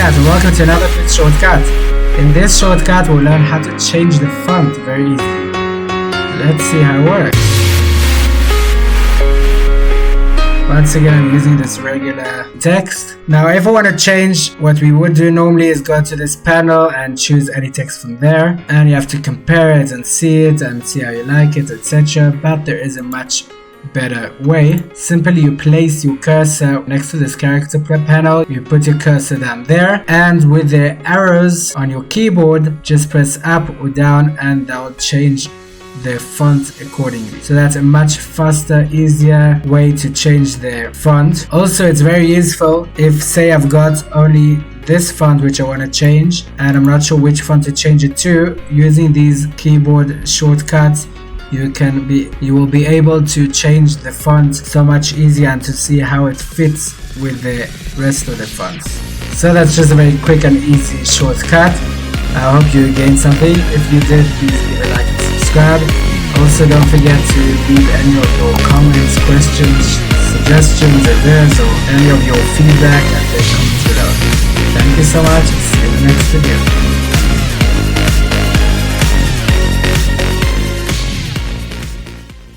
guys, and welcome to another quick shortcut. In this shortcut we'll learn how to change the font very easily. Let's see how it works. Once again, I'm using this regular text. Now if I want to change, what we would do normally is go to this panel and choose any text from there, and you have to compare it and see how you like it, etc. But there is a much better way. Simply you place your cursor next to this character panel, you put your cursor down there, and with the arrows on your keyboard just press up or down and that will change the font accordingly. So that's a much faster, easier way to change the font. Also, it's very useful if, say, I've got only this font which I want to change and I'm not sure which font to change it to. Using these keyboard shortcuts, you will be able to change the font so much easier and to see how it fits with the rest of the fonts. So that's just a very quick and easy shortcut. I hope you gained something. If you did, please leave a like and subscribe. Also, don't forget to leave any of your comments, questions, suggestions, ideas, or any of your feedback at the comments below. Thank you so much. See you in the next video.